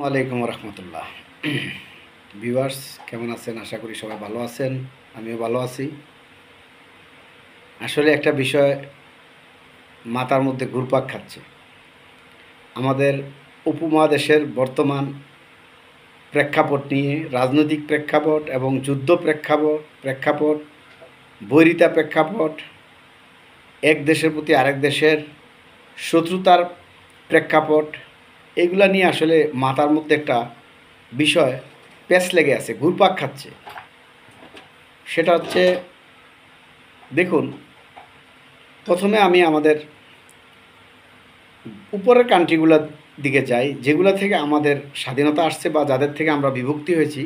ওয়ালাইকুম রহমতুল্লাহ। ভিউয়ার্স কেমন আছেন? আশা করি সবাই ভালো আছেন, আমিও ভালো আছি। আসলে একটা বিষয় মাথার মধ্যে ঘুরপাক খাচ্ছে। আমাদের উপমহাদেশের বর্তমান প্রেক্ষাপট নিয়ে, রাজনৈতিক প্রেক্ষাপট এবং যুদ্ধ প্রেক্ষাপট, বৈরিতা প্রেক্ষাপট, এক দেশের প্রতি আরেক দেশের শত্রুতার প্রেক্ষাপট, এগুলা নিয়ে আসলে মাথার মধ্যে একটা বিষয় প্যাঁচ লেগে আছে, ঘুরপাক খাচ্ছে। সেটা হচ্ছে, দেখুন, প্রথমে আমি আমাদের উপরের কান্ট্রিগুলোর দিকে যাই, যেগুলো থেকে আমাদের স্বাধীনতা আসছে বা যাদের থেকে আমরা বিভক্তি হয়েছি।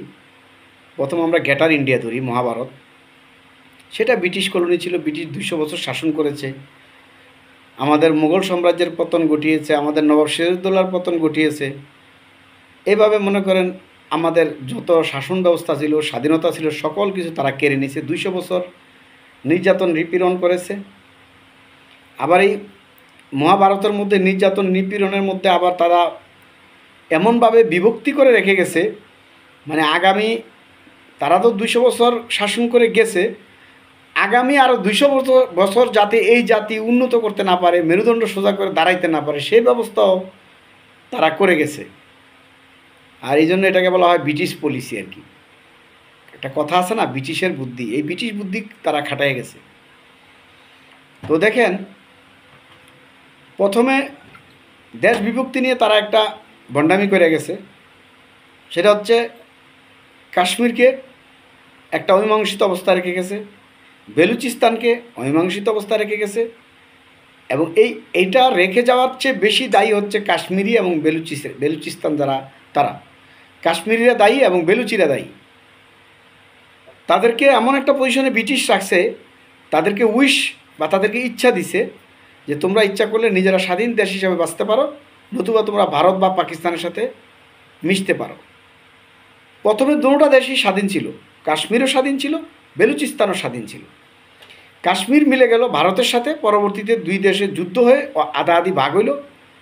প্রথম আমরা গ্রেটার ইন্ডিয়া ধরি, মহাভারত। সেটা ব্রিটিশ কলোনি ছিল, ব্রিটিশ 200 বছর শাসন করেছে, আমাদের মুঘল সাম্রাজ্যের পতন ঘটিয়েছে, আমাদের নবাব সিরাজউদ্দৌলার পতন ঘটিয়েছে। এভাবে মনে করেন আমাদের যত শাসন ব্যবস্থা ছিল, স্বাধীনতা ছিল, সকল কিছু তারা কেড়ে নিয়েছে। 200 বছর নির্যাতন নিপীড়ন করেছে। আবার এই মহাভারতের মধ্যে নির্যাতন নিপীড়নের মধ্যে আবার তারা এমনভাবে বিভক্তি করে রেখে গেছে, মানে আগামী, তারা তো 200 বছর শাসন করে গেছে, আগামী আরও 200 বছর যাতে এই জাতি উন্নত করতে না পারে, মেরুদণ্ড সোজা করে দাঁড়াইতে না পারে, সেই ব্যবস্থাও তারা করে গেছে। আর এই জন্য এটাকে বলা হয় ব্রিটিশ পলিসি আর কি। একটা কথা আছে না, ব্রিটিশের বুদ্ধি, এই ব্রিটিশ বুদ্ধি তারা খাটায় গেছে। তো দেখেন, প্রথমে দেশ বিভক্তি নিয়ে তারা একটা ভণ্ডামি করে গেছে। সেটা হচ্ছে কাশ্মীরকে একটা অমীমাংসিত অবস্থায় রেখে গেছে, বেলুচিস্তানকে অমীমাংসিত অবস্থায় রেখে গেছে। এবং এইটা রেখে যাওয়ার চেয়ে বেশি দায়ী হচ্ছে কাশ্মীরি এবং বেলুচিস্তান, যারা তারা কাশ্মীরিরা দায়ী এবং বেলুচিরা দায়ী। তাদেরকে এমন একটা পজিশনে ব্রিটিশ রাখছে, তাদেরকে উইশ বা তাদেরকে ইচ্ছা দিছে যে তোমরা ইচ্ছা করলে নিজেরা স্বাধীন দেশ হিসাবে বাঁচতে পারো, নতুবা তোমরা ভারত বা পাকিস্তানের সাথে মিশতে পারো। প্রথমে দুটোটা দেশই স্বাধীন ছিল, কাশ্মীরও স্বাধীন ছিল, বেলুচিস্তানও স্বাধীন ছিল। কাশ্মীর মিলে গেল ভারতের সাথে, পরবর্তীতে দুই দেশের যুদ্ধ হয়ে আধা আধি ভাগ হইল,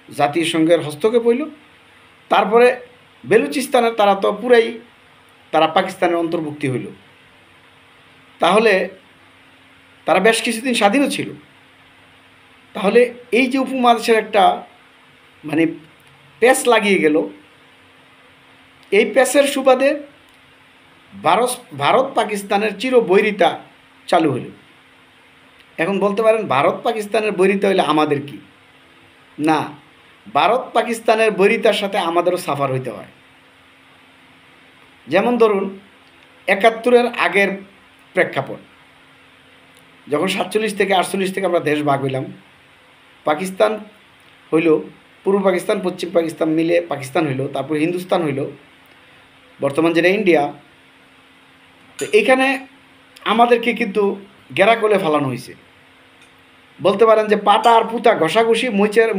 জাতিসংঘের হস্তক্ষেপ হইল। তারপরে বেলুচিস্তানের তারা তো পুরাই তারা পাকিস্তানের অন্তর্ভুক্তি হইল। তাহলে তারা বেশ কিছুদিন স্বাধীনও ছিল। তাহলে এই যে উপমহাদেশের একটা মানে প্যাচ লাগিয়ে গেল, এই প্যাচের সুবাদে ভারত পাকিস্তানের চিরবৈরিতা চালু হলো। এখন বলতে পারেন ভারত পাকিস্তানের বৈরিতা হইলে আমাদের কি? না, ভারত পাকিস্তানের বৈরিতার সাথে আমাদেরও সাফার হইতে হয়। যেমন ধরুন 71-এর আগের প্রেক্ষাপট, যখন 47 থেকে 48 থেকে আমরা দেশ ভাগ হইলাম, পাকিস্তান হইল, পূর্ব পাকিস্তান পশ্চিম পাকিস্তান মিলে পাকিস্তান হইল, তারপর হিন্দুস্তান হইল, বর্তমান যেটা ইন্ডিয়া। তো এইখানে আমাদেরকে কিন্তু গেরাকলে ফেলানো হয়েছে। বলতে পারেন যে পাটা আর পুতা ঘষাঘষি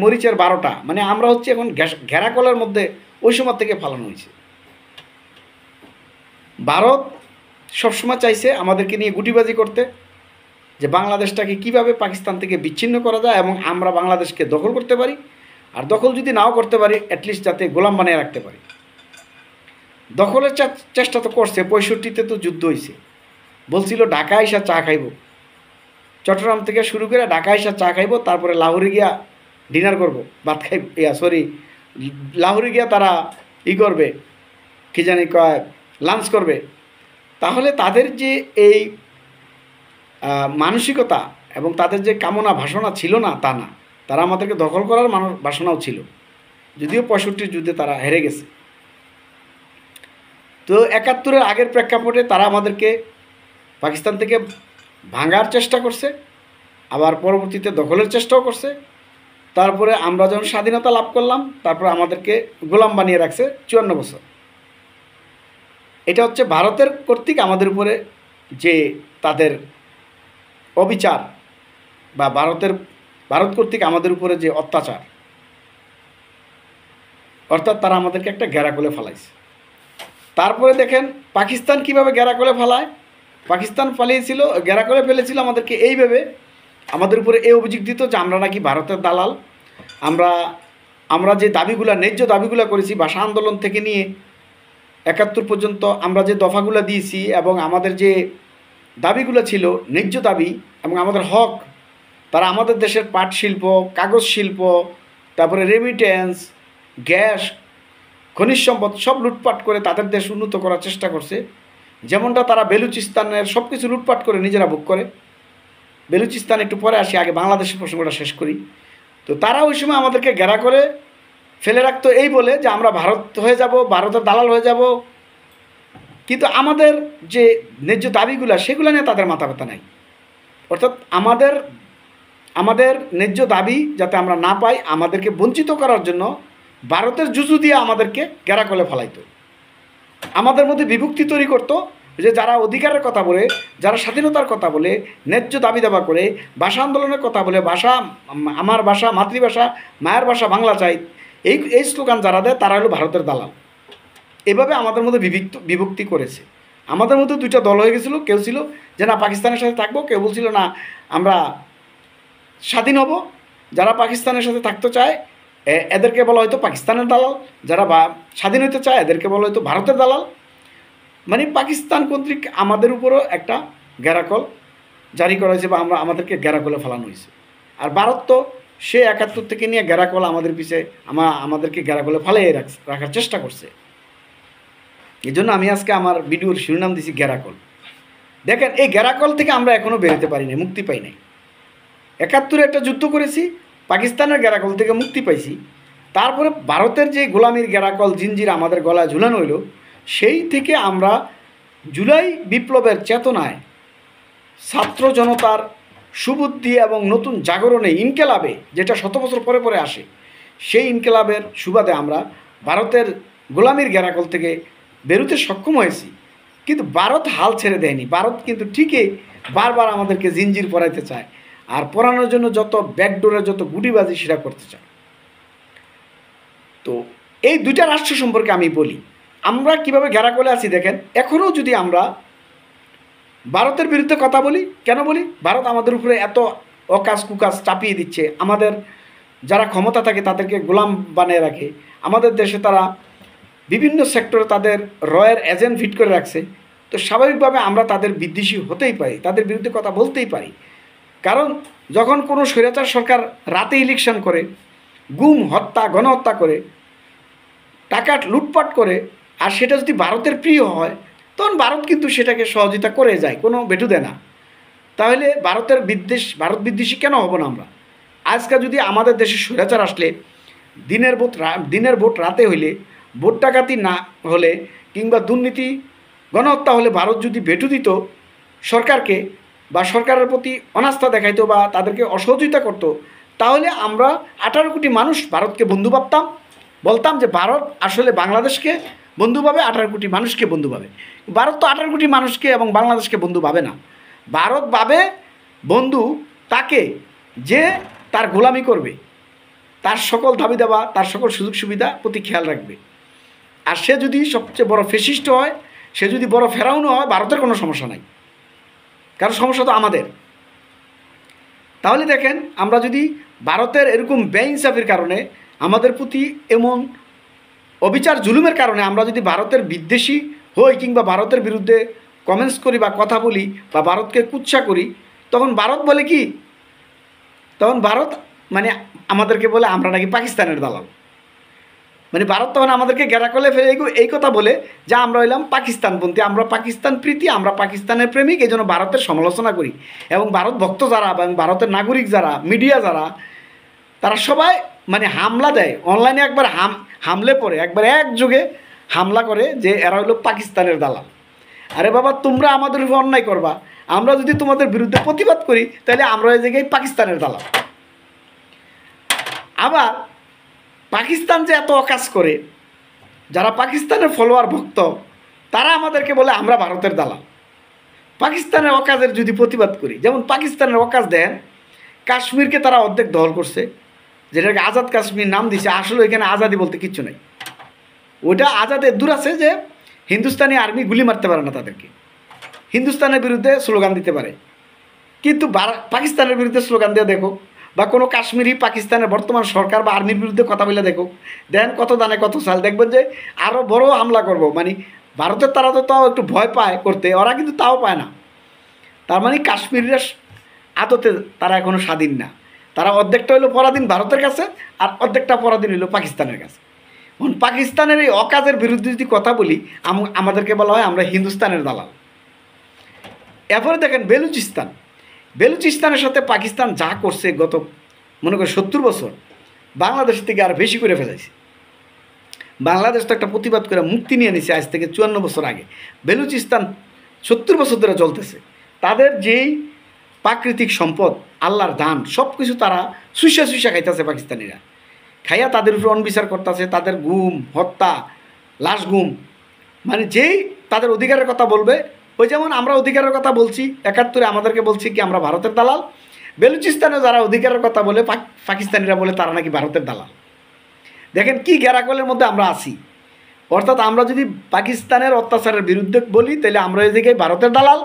মরিচের 12টা, মানে আমরা হচ্ছে এখন ঘেরাকলের মধ্যে ওই সময় থেকে ফেলানো হয়েছে। ভারত সবসময় চাইছে আমাদেরকে নিয়ে গুটিবাজি করতে, যে বাংলাদেশটাকে কিভাবে পাকিস্তান থেকে বিচ্ছিন্ন করা যায় এবং আমরা বাংলাদেশকে দখল করতে পারি, আর দখল যদি নাও করতে পারি অ্যাটলিস্ট যাতে গোলাম বানিয়ে রাখতে পারি। দখলের চেষ্টা তো করছে, 65-তে তো যুদ্ধ হয়েছে, বলছিল ঢাকা আইসা চা খাইব, চট্টগ্রাম থেকে শুরু করে ঢাকা আইসা চা খাইব, তারপরে লাহোরে গিয়া ডিনার করব, ভাত খাইব, লাহোরে গিয়া তারা করবে, কি জানি কয়, লাঞ্চ করবে। তাহলে তাদের যে এই মানসিকতা এবং তাদের যে কামনা বাসনা ছিল না তা না, তারা আমাদেরকে দখল করার বাসনাও ছিল, যদিও 65 যুদ্ধে তারা হেরে গেছে। তো 71-এর আগের প্রেক্ষাপটে তারা আমাদেরকে পাকিস্তান থেকে ভাঙার চেষ্টা করছে, আবার পরবর্তীতে দখলের চেষ্টাও করছে। তারপরে আমরা যখন স্বাধীনতা লাভ করলাম, তারপরে আমাদেরকে গোলাম বানিয়ে রাখছে 54 বছর। এটা হচ্ছে ভারতের কর্তৃক আমাদের উপরে যে তাদের অবিচার, বা ভারত কর্তৃক আমাদের উপরে যে অত্যাচার, অর্থাৎ তারা আমাদেরকে একটা গেরাকলে ফেলাইছে। তারপরে দেখেন পাকিস্তান কিভাবে গেরাকলে ফেলায়। পাকিস্তান পালিয়েছিল, গেরাকলে ফেলেছিল আমাদেরকে এইভাবে, আমাদের উপরে এই অভিযোগ দিত যে আমরা নাকি ভারতের দালাল, আমরা আমরা যে দাবিগুলা ন্যায্য দাবিগুলা করেছি ভাষা আন্দোলন থেকে নিয়ে ৭১ পর্যন্ত আমরা যে দফাগুলো দিয়েছি এবং আমাদের যে দাবিগুলো ছিল ন্যায্য দাবি এবং আমাদের হক, তারা আমাদের দেশের পাট শিল্প, কাগজ শিল্প, তারপরে রেমিটেন্স, গ্যাস, খনিজ সম্পদ সব লুটপাট করে তাদের দেশ উন্নত করার চেষ্টা করছে। যেমনটা তারা বেলুচিস্তানের সব কিছু লুটপাট করে নিজেরা ভোগ করে। বেলুচিস্তান একটু পরে আসি, আগে বাংলাদেশের প্রসঙ্গটা শেষ করি। তো তারা ওই সময় আমাদেরকে ঘেরা করে ফেলে রাখতো এই বলে যে আমরা ভারত হয়ে যাব, ভারতের দালাল হয়ে যাব। কিন্তু আমাদের যে ন্যায্য দাবিগুলো সেগুলো নিয়ে তাদের মাথা ব্যথা নাই। অর্থাৎ আমাদের ন্যায্য দাবি যাতে আমরা না পাই, আমাদেরকে বঞ্চিত করার জন্য ভারতের জুজু দিয়ে আমাদেরকে ঘেরা করে ফেলাইতো, আমাদের মধ্যে বিভক্তি তৈরি করতো। যে যারা অধিকারের কথা বলে, যারা স্বাধীনতার কথা বলে, ন্যায্য দাবি দাবা করে, ভাষা আন্দোলনের কথা বলে, ভাষা আমার ভাষা, মাতৃভাষা, মায়ের ভাষা বাংলা চাই, এই স্লোগান যারা দেয় তারা হলো ভারতের দালাল। এভাবে আমাদের মধ্যে বিভক্তি করেছে। আমাদের মধ্যে দুইটা দল হয়ে গেছিলো। কেউ ছিল যে না পাকিস্তানের সাথে থাকবো, কেউ বলছিল না আমরা স্বাধীন হব। যারা পাকিস্তানের সাথে থাকতে চায় এদেরকে বলা হয়তো পাকিস্তানের দালাল, যারা স্বাধীন হতে চায় এদেরকে বলা হয়তো ভারতের দালাল। মানে পাকিস্তান কর্তৃক আমাদের উপরও একটা গ্যারাকল জারি করা হয়েছে বা আমাদেরকে গ্যারাকলে ফেলানো হয়েছে। আর ভারত তো সে ৭১ থেকে নিয়ে গ্যারাকল আমাদের পিছে আমাদেরকে গ্যারাকলে ফালিয়ে রাখার চেষ্টা করছে। এই জন্য আমি আজকে আমার ভিডিওর শিরোনাম দিয়েছি গ্যারাকল। দেখেন এই গ্যারাকল থেকে আমরা এখনও বেরোতে পারি নাই, মুক্তি পাই নাই। ৭১ একটা যুদ্ধ করেছি, পাকিস্তানের গ্যারাকল থেকে মুক্তি পাইছি। তারপরে ভারতের যে গোলামির গ্যারাকল জিঞ্জির আমাদের গলায় ঝুলানো হইল, সেই থেকে আমরা জুলাই বিপ্লবের চেতনায় ছাত্র জনতার সুবুদ্ধি এবং নতুন জাগরণে ইনকেলাবে, যেটা 100 বছর পরে পরে আসে, সেই ইনকেলাবের সুবাদে আমরা ভারতের গোলামির গ্যারাকল থেকে বেরোতে সক্ষম হয়েছি। কিন্তু ভারত হাল ছেড়ে দেয়নি। ভারত কিন্তু ঠিকই বারবার আমাদেরকে জিঞ্জির পরাইতে চায়, আর পরানোর জন্য যত ব্যাকডোরে যত গুটিবাজি সেটা করতে চায়। তো এই দুইটা রাষ্ট্র সম্পর্কে আমি বলি আমরা কিভাবে গ্যারাকলে আছি। দেখেন এখনও যদি আমরা ভারতের বিরুদ্ধে কথা বলি, কেন বলি? ভারত আমাদের উপরে এত অকাজ কুকাজ চাপিয়ে দিচ্ছে, আমাদের যারা ক্ষমতা থাকে তাদেরকে গোলাম বানিয়ে রাখে, আমাদের দেশে তারা বিভিন্ন সেক্টরে তাদের রয়ের এজেন্ট ফিট করে রাখছে। তো স্বাভাবিকভাবে আমরা তাদের বিদ্বেষী হতেই পারি, তাদের বিরুদ্ধে কথা বলতেই পারি। কারণ যখন কোনো স্বৈরাচার সরকার রাতে ইলেকশন করে, গুম হত্যা গণহত্যা করে, টাকা লুটপাট করে, আর সেটা যদি ভারতের প্রিয় হয় তখন ভারত কিন্তু সেটাকে সহযোগিতা করে যায়, কোনো বেটু দেয় না। তাহলে ভারত বিদ্বেষী কেন হব না আমরা? আজকে যদি আমাদের দেশে স্বৈরাচার আসলে দিনের ভোট রাতে হইলে, ভোট ডাকাতি না হলে, কিংবা দুর্নীতি গণহত্যা হলে ভারত যদি বেটু দিত সরকারকে বা সরকারের প্রতি অনাস্থা দেখাইতো বা তাদেরকে অসহযোগিতা করতো, তাহলে আমরা 18 কোটি মানুষ ভারতকে বন্ধু ভাবতাম, বলতাম যে ভারত আসলে বাংলাদেশকে বন্ধু ভাবে, 18 কোটি মানুষকে বন্ধু ভাবে। ভারত তো 18 কোটি মানুষকে এবং বাংলাদেশকে বন্ধু ভাবে না। ভারত ভাবে বন্ধু তাকে যে তার গোলামি করবে, তার সকল দাবি দাবা, তার সকল সুযোগ সুবিধা প্রতি খেয়াল রাখবে। আর সে যদি সবচেয়ে বড় ফ্যাসিস্ট হয়, সে যদি বড় ফেরাউনও হয়, ভারতের কোনো সমস্যা নাই, কারণ সমস্যা তো আমাদের। তাহলে দেখেন আমরা যদি ভারতের এরকম বেইনসাফির কারণে, আমাদের প্রতি এমন অবিচার জুলুমের কারণে আমরা যদি ভারতের বিদ্বেষী হই, কিংবা ভারতের বিরুদ্ধে কমেন্টস করি বা কথা বলি বা ভারতকে কুৎসা করি, তখন ভারত বলে কি? তখন ভারত মানে আমাদেরকে বলে আমরা নাকি পাকিস্তানের দালাল। মানে ভারত তখন আমাদেরকে গ্যারাকলে ফেলে এই কথা বলে যে আমরা হইলাম পাকিস্তানপন্থী, আমরা পাকিস্তান প্রীতি, আমরা পাকিস্তানের প্রেমিক, এই জন্য ভারতের সমালোচনা করি। এবং ভারত ভক্ত যারা এবং ভারতের নাগরিক যারা, মিডিয়া যারা, তারা সবাই মানে হামলা দেয় অনলাইনে, একবার হামলে পড়ে একবার একযোগে হামলা করে যে এরা হলো পাকিস্তানের দালাল। আরে বাবা, তোমরা আমাদের উপর অন্যায় করবা, আমরা যদি তোমাদের বিরুদ্ধে প্রতিবাদ করি তাহলে আমরা এই জায়গায় পাকিস্তানের দালাল। আবার পাকিস্তান যে এত অকাজ করে, যারা পাকিস্তানের ফলোয়ার ভক্ত, তারা আমাদেরকে বলে আমরা ভারতের দালাল। পাকিস্তানের অকাজের যদি প্রতিবাদ করি, যেমন পাকিস্তানের অকাজ দেন, কাশ্মীরকে তারা অর্ধেক দখল করছে, যেটাকে আজাদ কাশ্মীর নাম দিছে, আসলে এখানে আজাদি বলতে কিচ্ছু নেই। ওটা আজাদের দূর আছে যে হিন্দুস্তানি আর্মি গুলি মারতে পারে না তাদেরকে, হিন্দুস্তানের বিরুদ্ধে স্লোগান দিতে পারে। কিন্তু পাকিস্তানের বিরুদ্ধে স্লোগান দিয়ে দেখো, বা কোনো কাশ্মীরি পাকিস্তানের বর্তমান সরকার বা আর্মির বিরুদ্ধে কথা বলে দেখো, দেন কত দানে কত চাল, দেখবেন যে আরও বড় হামলা করবো। মানে ভারতের তারা তো তাও একটু ভয় পায় করতে, ওরা কিন্তু তাও পায় না। তার মানে কাশ্মীরিরা আদতে তারা এখনও স্বাধীন না, তারা অর্ধেকটা হইলো পরাধীন ভারতের কাছে, আর অর্ধেকটা পরাধীন হইলো পাকিস্তানের কাছে। এখন পাকিস্তানের এই অকাজের বিরুদ্ধে যদি কথা বলি, আমাদেরকে বলা হয় আমরা হিন্দুস্তানের দালাল। এরপরে দেখেন বেলুচিস্তানের সাথে পাকিস্তান যা করছে গত মনে করি 70 বছর, বাংলাদেশ থেকে আর বেশি করে ফেলেছে। বাংলাদেশ তো একটা প্রতিবাদ করে মুক্তি নিয়ে নিছে আজ থেকে 54 বছর আগে। বেলুচিস্তান 70 বছর ধরে চলতেছে। তাদের যেই প্রাকৃতিক সম্পদ, আল্লাহর দান, সব কিছু তারা সুইসা খাইতেছে পাকিস্তানিরা। খাইয়া তাদের উপর অনবিচার করতেছে, তাদের গুম, হত্যা, লাশ গুম। মানে যেই তাদের অধিকারের কথা বলবে, ওই যেমন আমরা অধিকারের কথা বলছি 71-এ, আমাদেরকে বলছি কি আমরা ভারতের দালাল। বেলুচিস্তানে যারা অধিকারের কথা বলে পাকিস্তানিরা বলে তারা নাকি ভারতের দালাল। দেখেন কি গ্যারাকলের মধ্যে আমরা আছি। অর্থাৎ আমরা যদি পাকিস্তানের অত্যাচারের বিরুদ্ধে বলি তাহলে আমরা এই জায়গায় ভারতের দালাল,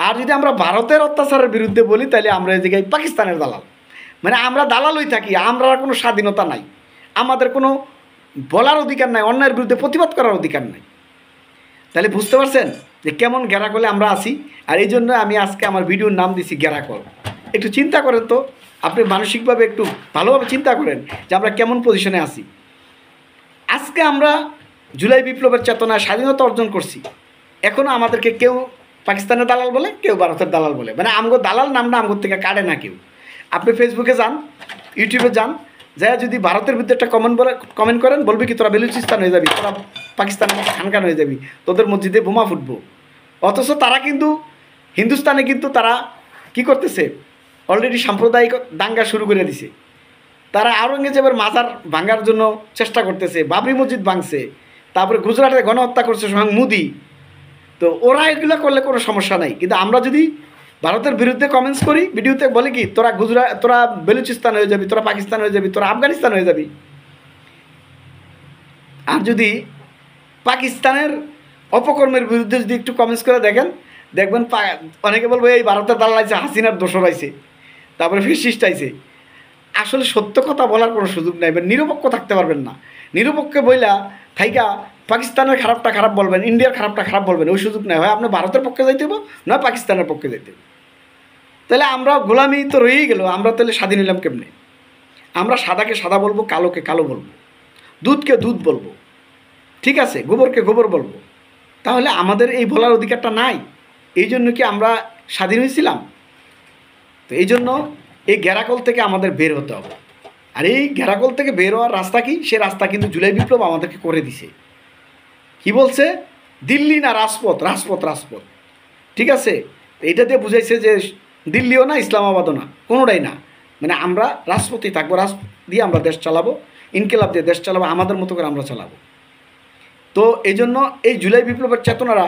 আর যদি আমরা ভারতের অত্যাচারের বিরুদ্ধে বলি তাহলে আমরা এই জায়গায় পাকিস্তানের দালাল। মানে আমরা দালালই থাকি, আমরা কোনো স্বাধীনতা নাই, আমাদের কোনো বলার অধিকার নাই, অন্যায়ের বিরুদ্ধে প্রতিবাদ করার অধিকার নাই। তাহলে বুঝতে পারছেন যে কেমন গ্যারাকলে আমরা আছি। আর এই জন্য আমি আজকে আমার ভিডিওর নাম দিছি গ্যারাকল। একটু চিন্তা করেন তো, আপনি মানসিকভাবে একটু ভালোভাবে চিন্তা করেন যে আমরা কেমন পজিশনে আছি। আজকে আমরা জুলাই বিপ্লবের চেতনায় স্বাধীনতা অর্জন করছি, এখনও আমাদেরকে কেউ পাকিস্তানের দালাল বলে, কেউ ভারতের দালাল বলে। মানে আমগো দালাল নামটা আমগো থেকে কাটে না কেউ। আপনি ফেসবুকে যান, ইউটিউবে যান, যা যদি ভারতের বিরুদ্ধে একটা কমেন্ট করেন, বলবে কি তোরা বেলুচিস্তান হয়ে যাবি, তোরা পাকিস্তানের মতো খানখান হয়ে যাবি, তোদের মসজিদে বোমা ফুটবো। অথচ তারা কিন্তু হিন্দুস্তানে কিন্তু তারা কি করতেছে, অলরেডি সাম্প্রদায়িক দাঙ্গা শুরু করে দিছে। তারা আওরঙ্গজেবের মাজার ভাঙার জন্য চেষ্টা করতেছে, বাবরি মসজিদ ভাঙছে, তারপরে গুজরাটে গণহত্যা করছে স্বয়ং মোদি। তো ওরা এগুলো করলে কোনো সমস্যা নাই, কিন্তু আমরা যদি ভারতের বিরুদ্ধে কমেন্টস করি, ভিডিওতে বলে কি তোরা বেলুচিস্তান হয়ে যাবি, তোরা পাকিস্তান হয়ে যাবি, তোরা আফগানিস্তান হয়ে যাবি। আর যদি পাকিস্তানের অপকর্মের বিরুদ্ধে যদি একটু কমেন্টস করে দেখবেন অনেকে বলবো এই ভারতের দালাল আইছে, হাসিনার দোসর আইছে, তারপরে ফেসিস্ট আইছে। আসলে সত্য কথা বলার কোনো সুযোগ নাই, নিরপেক্ষ থাকতে পারবেন না। নিরপেক্ষ বইলা থাইকা পাকিস্তানের খারাপটা খারাপ বলবেন, ইন্ডিয়ার খারাপটা খারাপ বলবেন, ওই সুযোগ নাই। হয় আপনি ভারতের পক্ষে যাইতে হবো, নয় পাকিস্তানের পক্ষে যাইতে হবে। তাহলে আমরা গোলামি তো রয়েই গেল, আমরা তাহলে স্বাধীন হইলাম কেমনে? আমরা সাদাকে সাদা বলবো, কালোকে কালো বলবো, দুধকে দুধ বলবো, ঠিক আছে, গোবরকে গোবর বলবো। তাহলে আমাদের এই বলার অধিকারটা নাই। এই জন্য কি আমরা স্বাধীন হয়েছিলাম? তো এই জন্য এই গ্যারাকল থেকে আমাদের বের হতে হবে। আর এই গ্যারাকল থেকে বের হওয়ার রাস্তা কি? সে রাস্তা কিন্তু জুলাই বিপ্লব আমাদেরকে করে দিছে। কি বলছে? দিল্লি না রাজপথ, রাজপথ রাজপথ, ঠিক আছে। এইটা দিয়ে বুঝাইছে যে দিল্লিও না, ইসলামাবাদও না, কোনোটাই না। মানে আমরা রাজপথেই থাকবো, রাজপথ দিয়ে আমরা দেশ চালাবো, ইনকিলাব দিয়ে দেশ চালাবো, আমাদের মতো করে আমরা চালাবো। তো এই জন্য এই জুলাই বিপ্লবের চেতনারা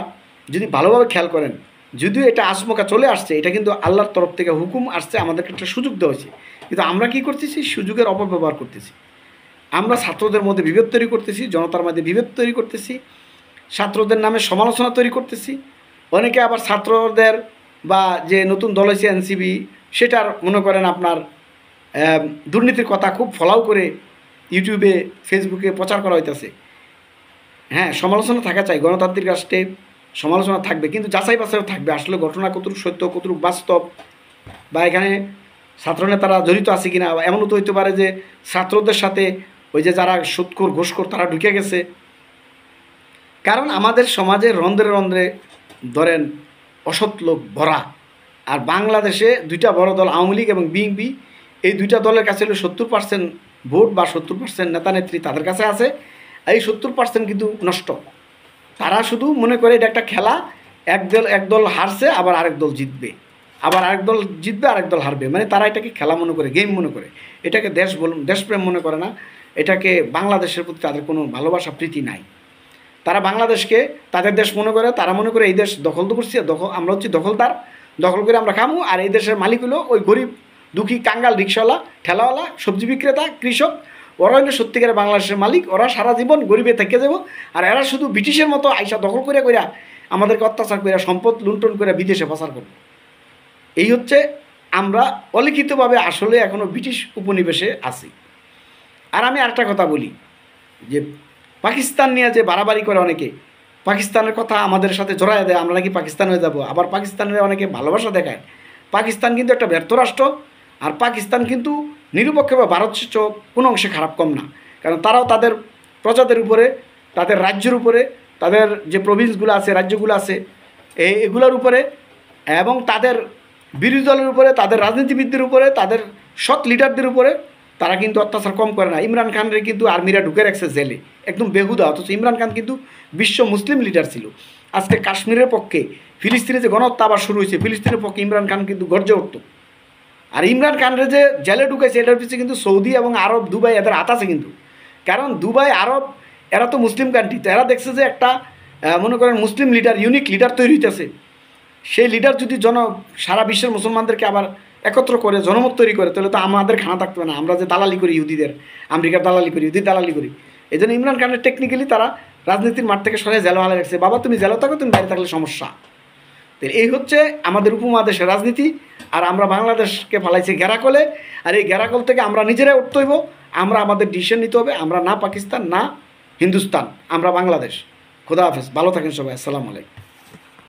যদি ভালোভাবে খেয়াল করেন, যদিও এটা আসমকা চলে আসছে, এটা কিন্তু আল্লাহর তরফ থেকে হুকুম আসছে, আমাদেরকে একটা সুযোগ দেওয়া হয়েছে। কিন্তু আমরা কি করতেছি? সুযোগের অপব্যবহার করতেছি। আমরা ছাত্রদের মধ্যে বিভেদ তৈরি করতেছি, জনতার মধ্যে বিভেদ তৈরি করতেছি, ছাত্রদের নামে সমালোচনা তৈরি করতেছি। অনেকে আবার ছাত্রদের বা যে নতুন দল হয়েছে এনসিপি, সেটার মনে করেন আপনার দুর্নীতির কথা খুব ফলাও করে ইউটিউবে ফেসবুকে প্রচার করা হইতেছে। হ্যাঁ, সমালোচনা থাকা চাই, গণতান্ত্রিক রাষ্ট্রে সমালোচনা থাকবে, কিন্তু যাচাই বাছাইও থাকবে। আসলে ঘটনা কতটুকু সত্য, কতটুকু বাস্তব, বা এখানে ছাত্রনেতারা জড়িত আছে কিনা। এমনও তো হইতে পারে যে ছাত্রদের সাথে ওই যে যারা সুদখোর ঘুষখোর তারা ঢুকে গেছে। কারণ আমাদের সমাজে রন্ধ্রে রন্ধ্রে ধরেন অসৎ লোক ভরা। আর বাংলাদেশে দুইটা বড় দল, আওয়ামী লীগ এবং বিএনপি, এই দুইটা দলের কাছে হলো 70% ভোট বা 70% নেতা নেত্রী তাদের কাছে আছে। এই 70% কিন্তু নষ্ট। তারা শুধু মনে করে এটা একটা খেলা, এক দল হারছে, আবার আরেক দল জিতবে, আবার আরেক দল জিতবে, আরেক দল হারবে। মানে তারা এটাকে খেলা মনে করে, গেম মনে করে। এটাকে দেশপ্রেম মনে করে না। এটাকে বাংলাদেশের প্রতি তাদের কোনো ভালোবাসা প্রীতি নাই। তারা বাংলাদেশকে তাদের দেশ মনে করে। তারা মনে করে এই দেশ দখল তো করছি, আমরা হচ্ছি দখলদার, দখল করে আমরা খামু। আর এই দেশের মালিক হলো ওই গরিব দুঃখী কাঙ্গাল রিক্সাওয়ালা, ঠেলাওয়ালা, সবজি বিক্রেতা, কৃষক। ওরা হইলে সত্যিকারের বাংলাদেশের মালিক। ওরা সারা জীবন গরিবে থেকে যাব। আর এরা শুধু ব্রিটিশের মতো আইসা দখল করে আমাদেরকে অত্যাচার করে, সম্পদ লুণ্ঠন করে বিদেশে পাচার করবে। এই হচ্ছে আমরা অলিখিতভাবে আসলে এখনও ব্রিটিশ উপনিবেশে আছি। আর আমি আরেকটা কথা বলি যে পাকিস্তান নিয়ে যে বাড়াবাড়ি করে অনেকে, পাকিস্তানের কথা আমাদের সাথে জড়ায় দেয়, আমরা নাকি পাকিস্তান হয়ে যাব, আবার পাকিস্তানের অনেকে ভালোবাসা দেখায়। পাকিস্তান কিন্তু একটা ব্যর্থ রাষ্ট্র, আর পাকিস্তান কিন্তু নিরপেক্ষ বা ভারত কোনো অংশে খারাপ কম না, কারণ তারাও তাদের প্রজাদের উপরে, তাদের রাজ্যের উপরে, তাদের যে প্রভিন্সগুলো আছে, রাজ্যগুলো আছে, এগুলোর উপরে এবং তাদের বিরোধী দলের উপরে, তাদের রাজনীতিবিদদের উপরে, তাদের সৎ লিডারদের উপরে তারা কিন্তু অত্যাচার কম করে না। ইমরান খানের কিন্তু আর্মিরা ঢুকে রাখছে জেলে, একদম বেহুদা, অথচ ইমরান খান কিন্তু বিশ্ব মুসলিম লিডার ছিল। আজকে কাশ্মীরের পক্ষে, ফিলিস্তিনে যে গণহত্যা আবার শুরু হয়েছে, ফিলিস্তিনের পক্ষে ইমরান খান কিন্তু গর্জে উঠত। আর ইমরান খানের যে জেলে ঢুকেছে এটার পিছিয়ে কিন্তু সৌদি এবং আরব, দুবাই এদের হাত আছে কিন্তু, কারণ দুবাই, আরব এরা তো মুসলিম কান্ট্রি, তো এরা দেখছে যে একটা মনে করেন মুসলিম লিডার, ইউনিক লিডার তৈরি হইতেছে। সেই লিডার যদি সারা বিশ্বের মুসলমানদেরকে আবার একত্র করে জনমত তৈরি করে, তাহলে তো আমাদের খানা থাকবে না। আমরা যে দালালি করি ইহুদিদের, আমেরিকার দালালি করি, ইহুদির দালালি করি, এই জন্য ইমরান খানের টেকনিক্যালি তারা রাজনীতির মাঠ থেকে সরে জেলা হালে রাখছে। বাবা তুমি জেলা থাকো, তুমি বাইরে থাকলে সমস্যা। তো এই হচ্ছে আমাদের উপমহাদেশের রাজনীতি, আর আমরা বাংলাদেশকে ফালাইছি গ্যারাকলে, আর এই গ্যারাকল থেকে আমরা নিজেরাই উঠতে হইব। আমরা আমাদের ডিসিশন নিতে হবে, আমরা না পাকিস্তান না হিন্দুস্তান, আমরা বাংলাদেশ। খোদা হাফেজ, ভালো থাকেন সবাই, আসসালামু আলাইকুম।